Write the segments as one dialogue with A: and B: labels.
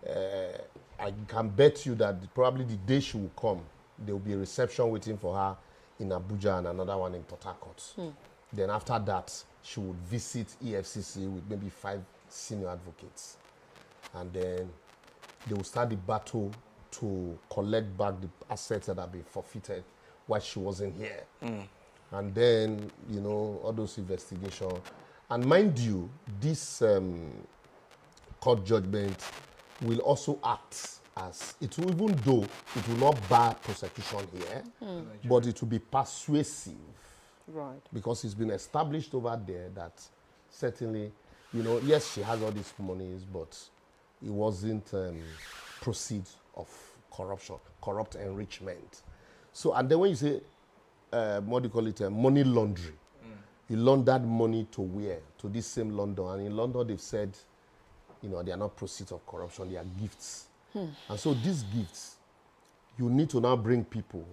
A: I can bet you that probably the day she will come, there will be a reception waiting for her in Abuja and another one in Port Harcourt. Then after that, she would visit EFCC with maybe 5 senior advocates. And then they will start the battle to collect back the assets that have been forfeited while she wasn't here. And then, you know, all those investigations. And mind you, this court judgment will also act as, it will, even though it will not bar prosecution here, but it will be persuasive.
B: Right.
A: Because it's been established over there that certainly, you know, yes, she has all these monies, but it wasn't proceeds of corruption, corrupt enrichment. So, and then when you say, what do you call it, money laundering, you laundered money to where? To this same London. And in London, they've said, you know, they are not proceeds of corruption, they are gifts. And so these gifts, you need to now bring people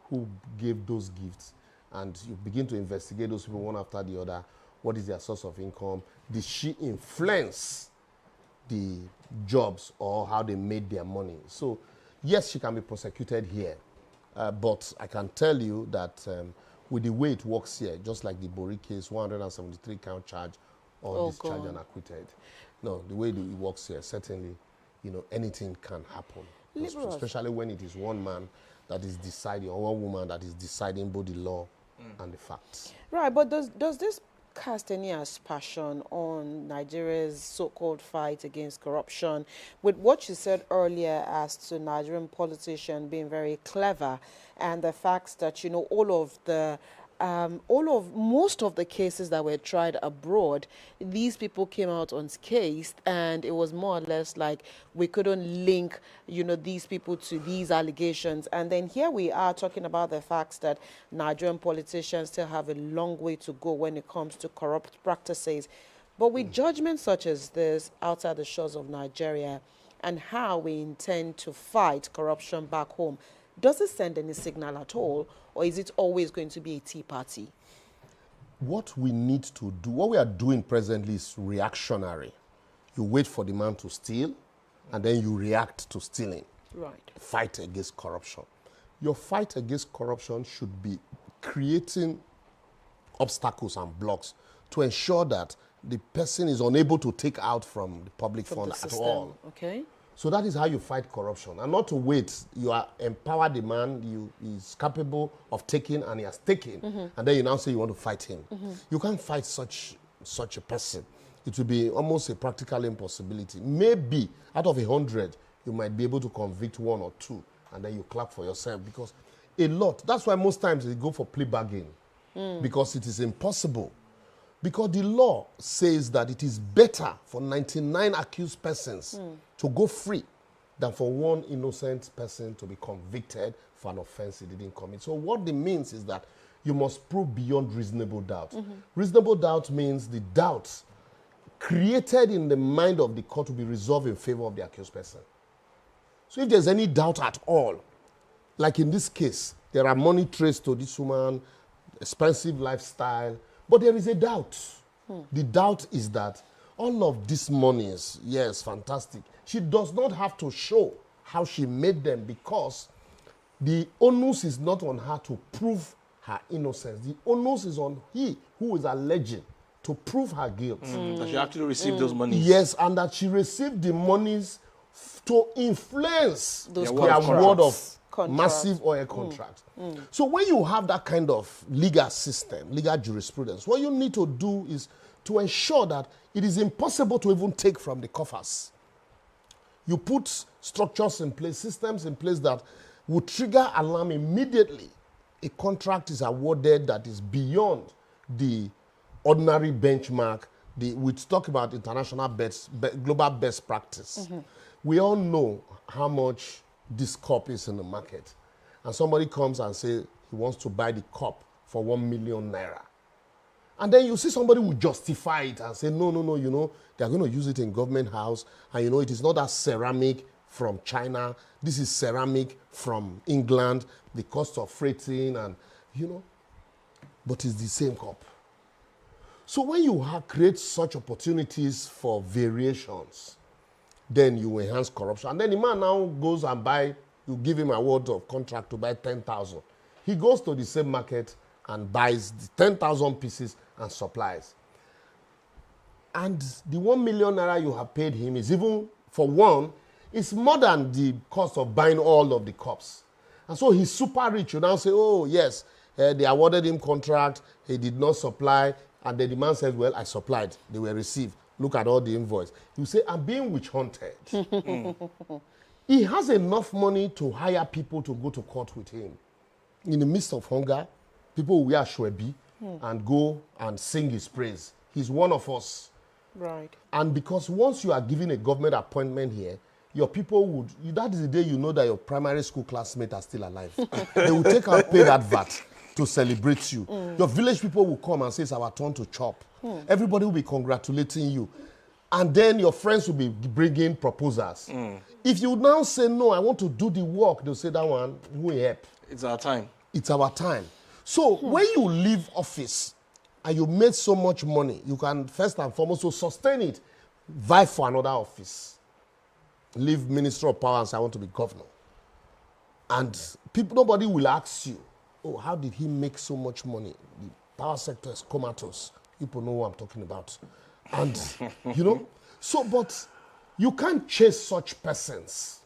A: who gave those gifts, and you begin to investigate those people one after the other. What is their source of income? Did she influence the jobs or how they made their money? So, yes, she can be prosecuted here. But I can tell you that with the way it works here, just like the Bori case, 173 count charge, all discharged and acquitted. No, the way it works here, certainly, you know, anything can happen. Especially when it is one man that is deciding, or one woman that is deciding both the law and the facts.
B: Right, but does this cast any aspersion on Nigeria's so-called fight against corruption, with what you said earlier as to Nigerian politicians being very clever, and the fact that, you know, most of the cases that were tried abroad, these people came out unscathed, and it was more or less like we couldn't link, you know, these people to these allegations. And then here we are talking about the facts that Nigerian politicians still have a long way to go when it comes to corrupt practices. But with judgments such as this outside the shores of Nigeria, and how we intend to fight corruption back home, does it send any signal at all, or is it always going to be a tea party?
A: What we need to do, what we are doing presently is reactionary. You wait for the man to steal, and then you react to stealing.
B: Right.
A: Fight against corruption. Your fight against corruption should be creating obstacles and blocks to ensure that the person is unable to take out from the public fund at all.
B: Okay.
A: So that is how you fight corruption. And not to wait, you are empower the man, he is capable of taking and he has taken, and then you now say you want to fight him. You can't fight such a person. It will be almost a practical impossibility. Maybe out of 100, you might be able to convict 1 or 2, and then you clap for yourself, because a lot, that's why most times they go for plea bargain, because it is impossible. Because the law says that it is better for 99 accused persons to go free than for one innocent person to be convicted for an offense he didn't commit. So what it means is that you must prove beyond reasonable doubt. Reasonable doubt means the doubt created in the mind of the court to be resolved in favor of the accused person. So if there's any doubt at all, like in this case, there are money traced to this woman, expensive lifestyle, but there is a doubt. The doubt is that all of these monies, yes, fantastic. She does not have to show how she made them, because the onus is not on her to prove her innocence. The onus is on he who is alleging to prove her guilt.
C: That she actually received those monies.
A: Yes, and that she received the monies to influence
B: Those
A: their word of
B: contract.
A: massive oil contract. So when you have that kind of legal system, legal jurisprudence, what you need to do is to ensure that it is impossible to even take from the coffers. You put structures in place, systems in place that would trigger alarm immediately. A contract is awarded that is beyond the ordinary benchmark. We talk about international global best practice. We all know how much this cup is in the market. And somebody comes and says he wants to buy the cup for 1 million naira. And then you see somebody will justify it and say, no, you know, they're going to use it in government house. And you know, it is not that ceramic from China. This is ceramic from England. The cost of freighting and, you know, but it's the same cup. So when you create such opportunities for variations, then you enhance corruption. And then the man now goes and buy, you give him a award of contract to buy 10,000. He goes to the same market and buys the 10,000 pieces and supplies. And the 1 million naira you have paid him is even, for one, it's more than the cost of buying all of the cups. And so he's super rich. You now say, oh, yes, they awarded him contract, he did not supply, and then the man says, well, I supplied, they were received. Look at all the invoice. You say, I'm being witch hunted. He has enough money to hire people to go to court with him. In the midst of hunger, people will wear shwebi and go and sing his praise. He's one of us.
B: Right.
A: And because once you are given a government appointment here, your people would, that is the day you know that your primary school classmates are still alive. They will take out paid advert to celebrate you. Your village people will come and say, it's our turn to chop. Everybody will be congratulating you. And then your friends will be bringing proposals. If you now say, no, I want to do the work, they'll say, that one, we help.
C: It's our time.
A: It's our time. So when you leave office and you made so much money, you can first and foremost to sustain it, vie for another office. Leave Minister of Power and say, I want to be governor. And people, nobody will ask you, oh, how did he make so much money? The power sector is comatose. People know what I'm talking about. And, you know, so, but you can't chase such persons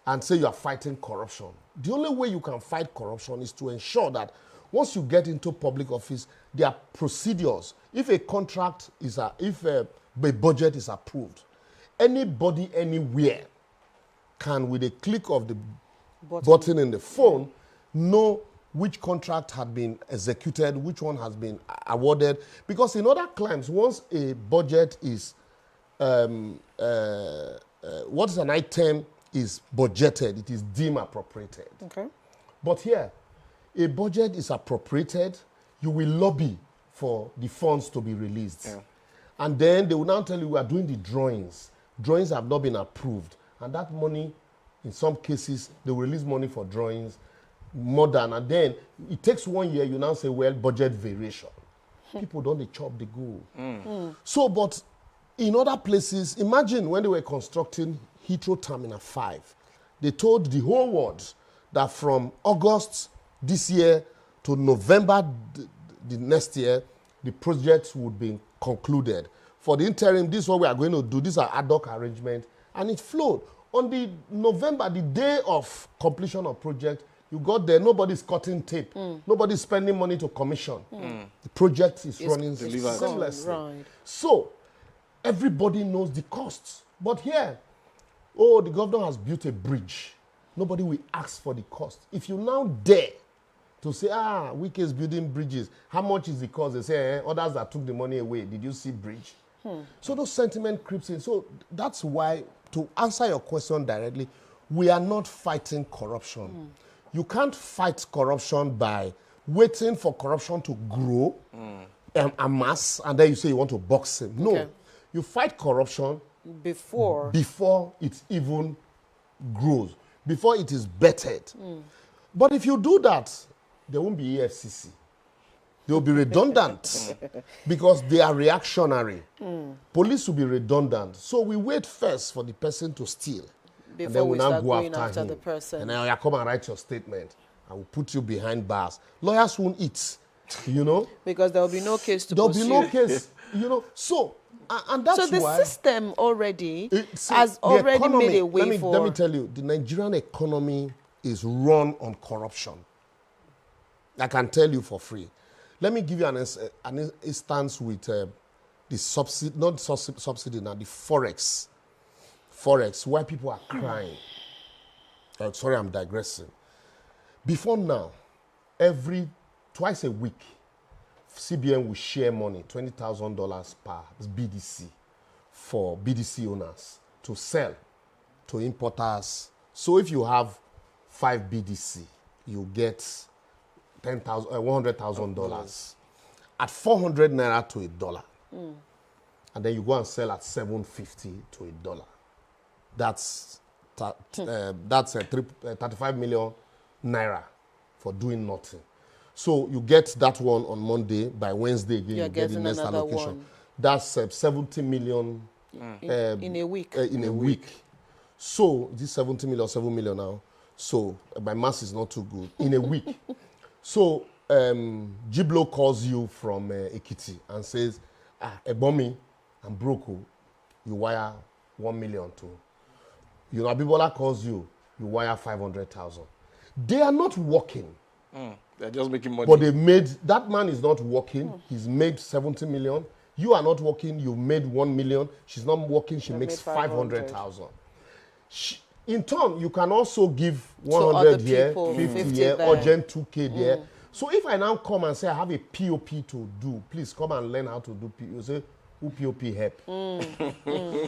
A: and say you are fighting corruption. The only way you can fight corruption is to ensure that once you get into public office, there are procedures. If a contract is, if a budget is approved, anybody anywhere can, with a click of the button in the phone, know which contract had been executed, which one has been awarded. Because in other climes, once a budget is, what is an item is budgeted, it is deemed appropriated.
B: Okay.
A: But here, a budget is appropriated, you will lobby for the funds to be released. Yeah. And then they will now tell you, we are doing the drawings. Drawings have not been approved. And that money, in some cases, they will release money for drawings, more than, and then it takes 1 year, you now say, well, budget variation. People don't, they chop, they go. So, but in other places, imagine when they were constructing Heathrow Terminal 5, they told the whole world that from August this year to November the next year, the project would be concluded. For the interim, this is what we are going to do. These are ad hoc arrangements. And it flowed. On the November, the day of completion of project, you got there, nobody's cutting tape. Nobody's spending money to commission. The project is running seamlessly. Right. So, everybody knows the costs. But here, oh, the governor has built a bridge. Nobody will ask for the cost. If you now dare to say, Wike is building bridges, how much is the cost? They say, others that took the money away, did you see bridge? So those sentiment creeps in. So that's why, to answer your question directly, we are not fighting corruption. You can't fight corruption by waiting for corruption to grow, amass, and then you say you want to box him. No. Okay. You fight corruption before it even grows, before it is bettered. But if you do that, there won't be EFCC. They will be redundant because they are reactionary. Police will be redundant. So we wait first for the person to steal.
B: Before
A: and then
B: we
A: now
B: start
A: go
B: going
A: after him.
B: The person.
A: And then you come and write your statement. I will put you behind bars. Lawyers won't eat, you know.
B: Because there will be no case to
A: pursue.
B: There
A: will be no case, you know. So, and that's why.
B: So the system already has already economy, made a way for.
A: Let me tell you, the Nigerian economy is run on corruption. I can tell you for free. Let me give you an instance with the subsidy, not subsidy now, the Forex. Forex, where people are crying. Sorry, I'm digressing. Before now, twice a week, CBN will share money, $20,000 per BDC, for BDC owners to sell to importers. So if you have 5 BDC, you get $100,000 at 400 naira to $1. And then you go and sell at 750 to $1. That's 35 million naira for doing nothing. So you get that one on Monday. By Wednesday again, you get the next allocation. One. That's 70 million
B: in a week.
A: In a week. So, this 70 million, 7 million now. So, my math is not too good. In a week. So, Giblo calls you from Ekiti and says, Ebomi, I'm broke. You wire 1 million to. You know, Abibola calls you, you wire 500,000. They are not working.
C: They're just making money.
A: But they made, that man is not working. He's made 70 million. You are not working. You made 1 million. She's not working. She makes 500,000. In turn, you can also give 100 here,
B: people,
A: 50 here,
B: there.
A: urgent 2K there. So if I now come and say I have a POP to do, please come and learn how to do POP. You say, who POP help?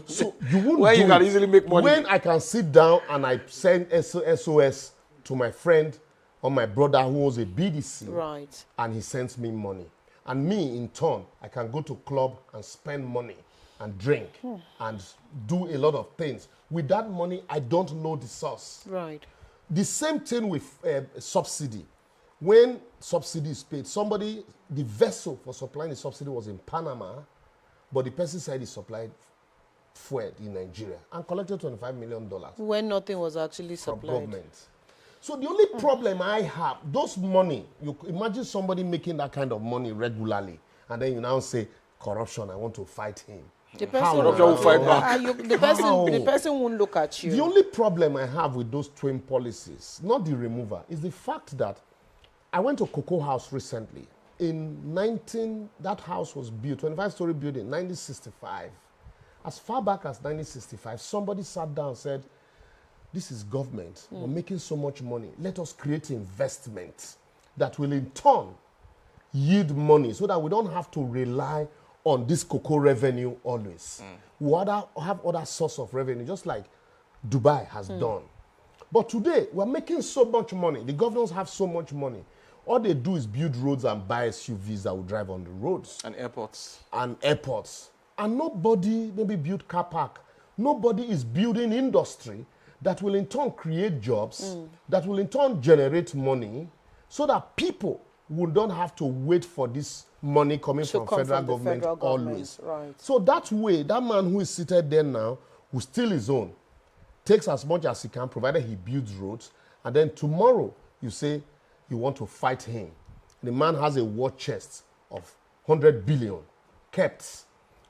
A: So you won't
C: Where
A: do
C: you can
A: it.
C: easily make money.
A: When I can sit down and I send SOS to my friend or my brother who owns a BDC,
B: Right.
A: and he sends me money. And me, in turn, I can go to club and spend money and drink and do a lot of things. With that money, I don't know the source.
B: Right.
A: The same thing with subsidy. When subsidy is paid, somebody, the vessel for supplying the subsidy was in Panama, but the person said he supplied fuel in Nigeria and collected $25 million
B: When nothing was actually
A: from
B: supplied.
A: government. So the only problem I have, those money, you imagine somebody making that kind of money regularly, and then you now say, corruption, I want to fight him.
B: The person,
C: Corruption will fight back.
B: The person won't look at you.
A: The only problem I have with those twin policies, not the remover, is the fact that I went to Cocoa House recently. That house was built, 25-story building, 1965. As far back as 1965, somebody sat down and said, this is government. We're making so much money. Let us create investment that will in turn yield money so that we don't have to rely on this cocoa revenue always. We have other source of revenue, just like Dubai has done. But today, we're making so much money. The governors have so much money. All they do is build roads and buy SUVs that will drive on the roads.
C: And airports.
A: And nobody maybe build car park. Nobody is building industry that will in turn create jobs, that will in turn generate money, so that people will don't have to wait for this money coming from federal government always.
B: Right.
A: So that way, that man who is seated there now will steal his own, takes as much as he can, provided he builds roads, and then tomorrow you say you want to fight him. The man has a war chest of 100 billion kept,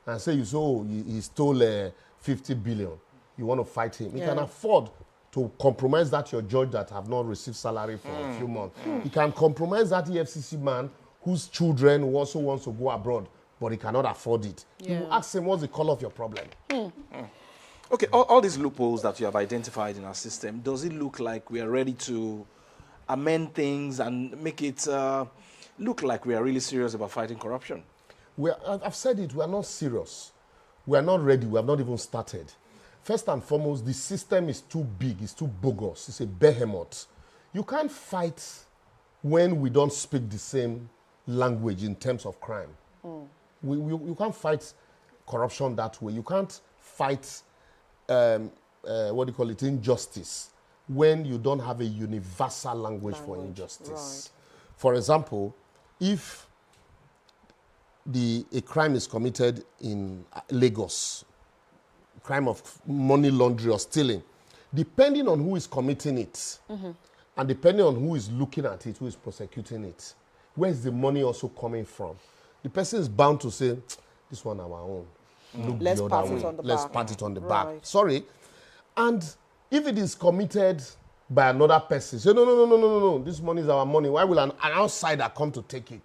A: and say you say, oh, he stole 50 billion. You want to fight him. He can afford to compromise that your judge that have not received salary for a few months. He can compromise that EFCC man whose children who also wants to go abroad, but he cannot afford it. You will ask him, what's the color of your problem?
C: Okay, all these loopholes that you have identified in our system, does it look like we are ready to amend things and make it look like we are really serious about fighting corruption?
A: I've said it, we are not serious. We are not ready. We have not even started. First and foremost, the system is too big. It's too bogus. It's a behemoth. You can't fight when we don't speak the same language in terms of crime. You can't fight corruption that way. You can't fight, injustice when you don't have a universal language for injustice. Right. For example, if a crime is committed in Lagos, crime of money laundering or stealing, depending on who is committing it, and depending on who is looking at it, who is prosecuting it, where is the money also coming from? The person is bound to say, this one our own.
B: Let's pat it on the back.
A: Let's pat it on the back. Sorry. And if it is committed by another person, say, no, this money is our money. Why will an outsider come to take it?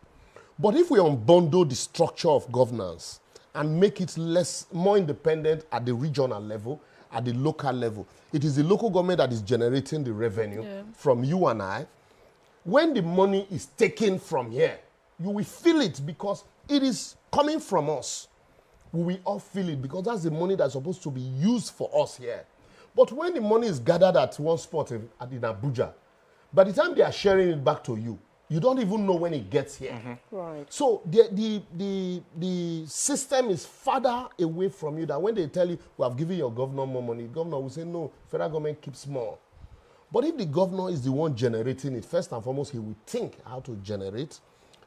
A: But if we unbundle the structure of governance and make it more independent at the regional level, at the local level, it is the local government that is generating the revenue from you and I. When the money is taken from here, you will feel it because it is coming from us. We will all feel it because that's the money that's supposed to be used for us here. But when the money is gathered at one spot in Abuja, by the time they are sharing it back to you, you don't even know when it gets here.
B: Right.
A: So the system is farther away from you than when they tell you, we have given your governor more money. The governor will say, no, federal government keeps more. But if the governor is the one generating it, first and foremost, he will think how to generate.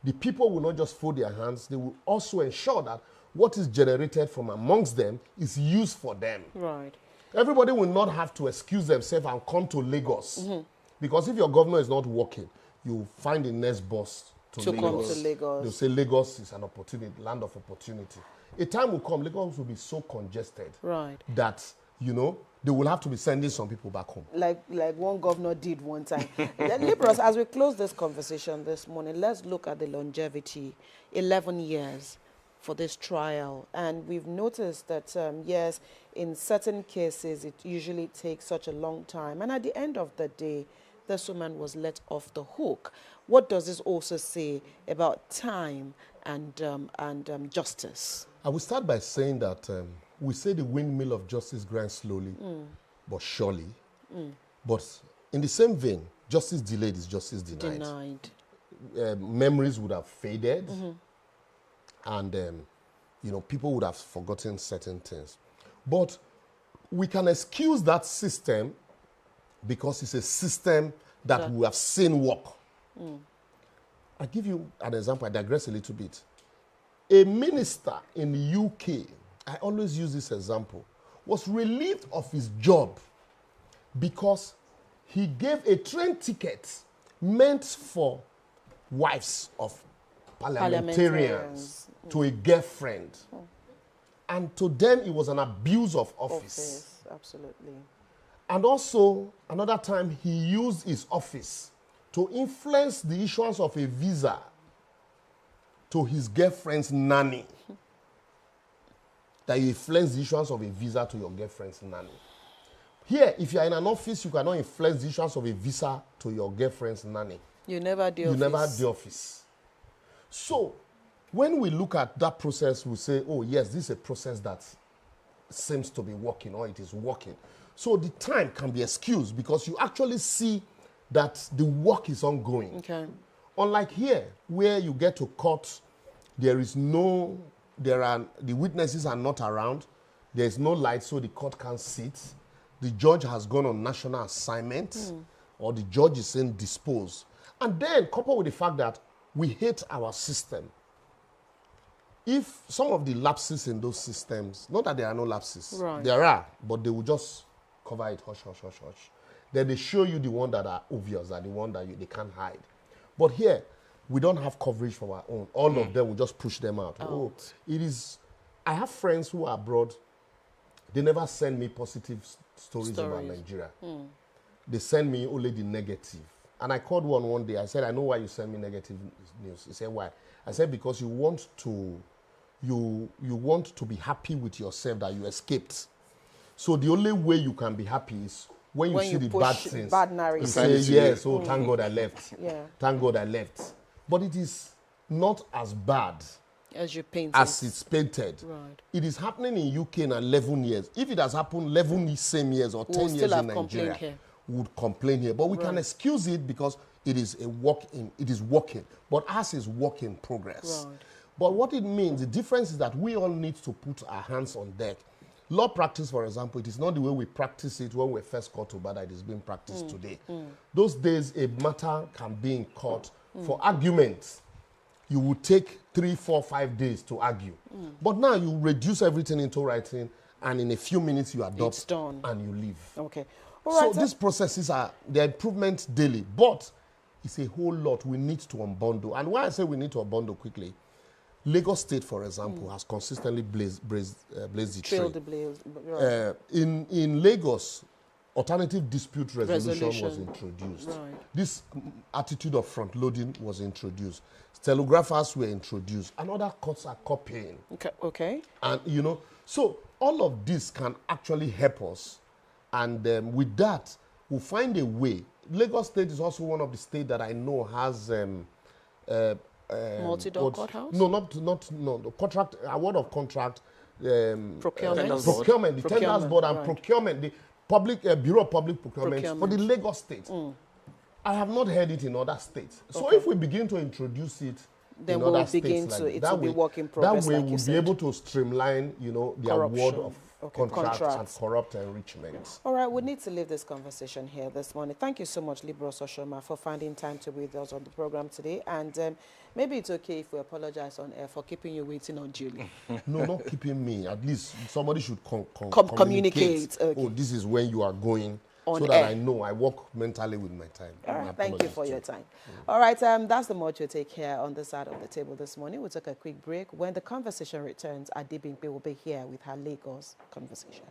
A: The people will not just fold their hands. They will also ensure that what is generated from amongst them is used for them.
B: Right.
A: Everybody will not have to excuse themselves and come to Lagos. Because if your governor is not working, you find the next boss to
B: come to Lagos.
A: They'll say Lagos is an opportunity, land of opportunity. A time will come, Lagos will be so congested that, you know, they will have to be sending some people back home.
B: Like one governor did one time. Liborous, as we close this conversation this morning, let's look at the longevity, 11 years for this trial. And we've noticed that, yes, in certain cases, it usually takes such a long time. And at the end of the day, this woman was let off the hook. What does this also say about time and justice?
A: I will start by saying that we say the windmill of justice grinds slowly, but surely. But in the same vein, justice delayed is justice denied. Memories would have faded, and you know, people would have forgotten certain things. But we can excuse that system because it's a system that we have seen work. I'll give you an example. I digress a little bit. A minister in the UK, I always use this example, was relieved of his job because he gave a train ticket meant for wives of parliamentarians to a girlfriend. And to them, it was an abuse of office.
B: Absolutely.
A: And also, another time, he used his office to influence the issuance of a visa to his girlfriend's nanny. That you influence the issuance of a visa to your girlfriend's nanny. Here, if you are in an office, you cannot influence the issuance of a visa to your girlfriend's nanny.
B: You never do office.
A: You never do office. So, when we look at that process, we say, oh, yes, this is a process that seems to be working, or it is working. So the time can be excused because you actually see that the work is ongoing.
B: Okay.
A: Unlike here, where you get to court, the witnesses are not around, there is no light, so the court can't sit. The judge has gone on national assignment, or the judge is indisposed. And then, coupled with the fact that we hate our system, if some of the lapses in those systems, not that there are no lapses, there are, but they will just cover it, hush, hush, hush, hush. Then they show you the one that are obvious, that the one that they can't hide. But here, we don't have coverage from our own. All of them will just push them out. Oh, it is. I have friends who are abroad. They never send me positive stories about Nigeria. They send me only the negative. And I called one day. I said, I know why you send me negative news. He said, why? I said, because you want to be happy with yourself that you escaped. So the only way you can be happy is when you see the bad things.
B: Bad narrative.
A: You say, yes, oh, thank God I left. Thank God I left. But it is not as bad
B: as you painted.
A: As it's painted. It is happening in UK in 11 years. If it has happened 11 same years or 10 years in Nigeria, we would complain here. But we can excuse it because it is it is working. But ours is work in progress. But what it means, the difference is that we all need to put our hands on deck. Law practice, for example, it is not the way we practice it when we first got to bar that it is being practiced today. Those days, a matter can be in court for argument. You would take 3, 4, 5 days to argue. But now you reduce everything into writing, and in a few minutes you adopt
B: it's done.
A: And you leave.
B: Okay.
A: So these processes are improvements daily, but it's a whole lot we need to unbundle. And why I say we need to unbundle quickly, Lagos State, for example, has consistently blazed the trail. In Lagos, alternative dispute resolution was introduced. This attitude of front-loading was introduced. Stenographers were introduced, and other courts are copying.
B: Okay.
A: And, you know, so all of this can actually help us. And with that, we'll find a way. Lagos State is also one of the states that I know has
B: multi-door courthouse?
A: No, the contract, award of contract,
B: procurement,
A: the tenders board and procurement, the public Bureau of Public Procurement for the Lagos State. I have not heard it in other states. So if we begin to introduce it
B: then
A: in
B: we'll
A: other
B: begin
A: states
B: to,
A: like
B: it will be work in progress.
A: That way
B: like
A: we'll be able to streamline, you know, the award of contracts and corrupt enrichment.
B: All right, we need to leave this conversation here this morning. Thank you so much, Liborous Oshoma, for finding time to be with us on the program today. And maybe it's okay if we apologize on air for keeping you waiting unduly.
A: No, not keeping me. At least somebody should
B: communicate. Okay.
A: Oh, this is when you are going.
B: On
A: so that
B: air.
A: I know I work mentally with my time.
B: All right, thank you for your time. All right, that's the much you take here on the side of the table this morning. We'll take a quick break. When the conversation returns, Adibimpe will be here with her Lagos conversation.